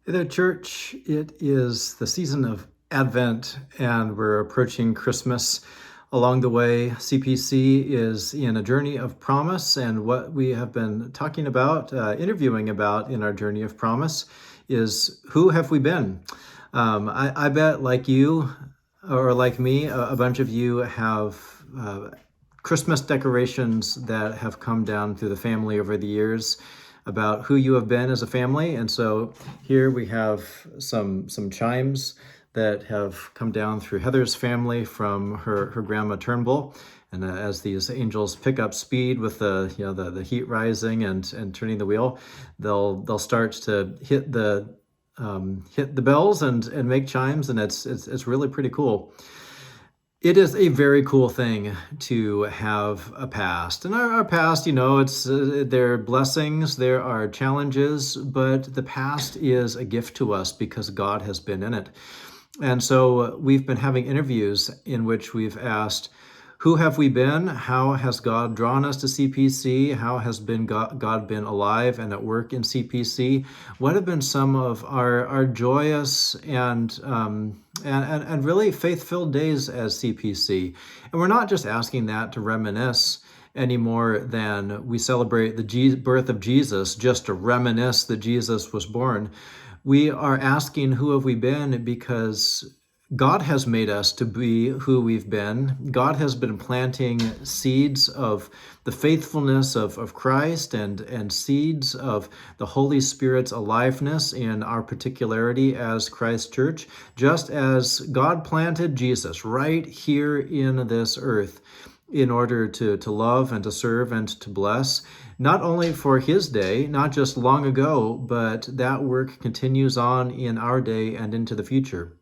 Hey there, church. It is the season of Advent, and we're approaching Christmas. Along the way, CPC is in a journey of promise, and what we have been talking about, interviewing about in our journey of promise is who have we been? I bet, like you or like me, a bunch of you have Christmas decorations that have come down through the family over the years about who you have been as a family. And so here we have some chimes that have come down through Heather's family from her grandma Turnbull. And as these angels pick up speed with the heat rising and turning the wheel, they'll start to hit the bells and make chimes, and it's really pretty cool. It is a very cool thing to have a past. And our past, it's there are blessings, there are challenges, but the past is a gift to us because God has been in it. And so we've been having interviews in which we've asked, who have we been? How has God drawn us to CPC? How has God been alive and at work in CPC? What have been some of our joyous and really faith-filled days as CPC? And we're not just asking that to reminisce any more than we celebrate the birth of Jesus, just to reminisce that Jesus was born. We are asking, who have we been? Because God has made us to be who we've been. God has been planting seeds of the faithfulness of Christ and seeds of the Holy Spirit's aliveness in our particularity as Christ Church, just as God planted Jesus right here in this earth in order to love and to serve and to bless, not only for his day, not just long ago, but that work continues on in our day and into the future.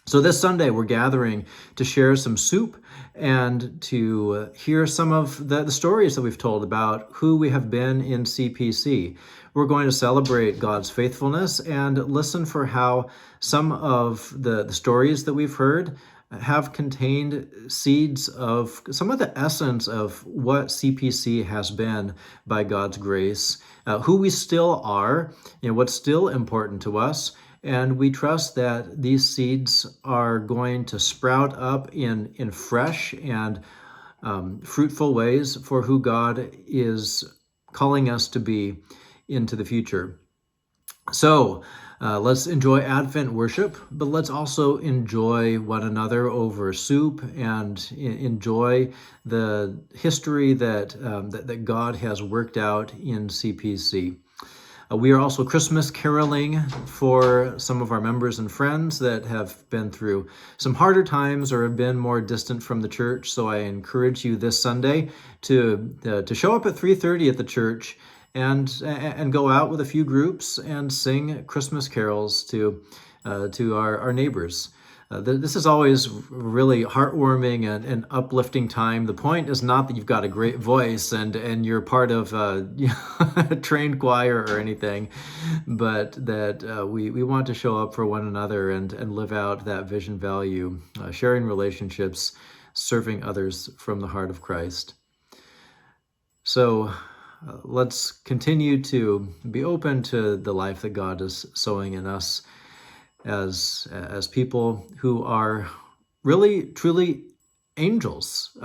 So this Sunday, we're gathering to share some soup and to hear some of the stories that we've told about who we have been in CPC. We're going to celebrate God's faithfulness and listen for how some of the stories that we've heard have contained seeds of some of the essence of what CPC has been by God's grace, who we still are, what's still important to us. And we trust that these seeds are going to sprout up in fresh and fruitful ways for who God is calling us to be into the future. So let's enjoy Advent worship, but let's also enjoy one another over soup and enjoy the history that God has worked out in CPC. We are also Christmas caroling for some of our members and friends that have been through some harder times or have been more distant from the church. So I encourage you this Sunday to show up at 3:30 at the church and go out with a few groups and sing Christmas carols to our neighbors. This is always really heartwarming and uplifting time. The point is not that you've got a great voice and you're part of a trained choir or anything, but that we want to show up for one another and live out that vision value, sharing relationships, serving others from the heart of Christ. So let's continue to be open to the life that God is sowing in us as people who are really, truly angels.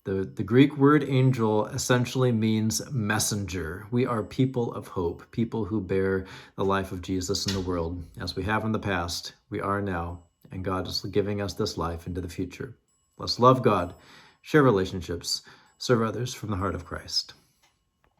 The Greek word angel essentially means messenger. We are people of hope, people who bear the life of Jesus in the world. As we have in the past, we are now, and God is giving us this life into the future. Let's love God, share relationships, serve others from the heart of Christ.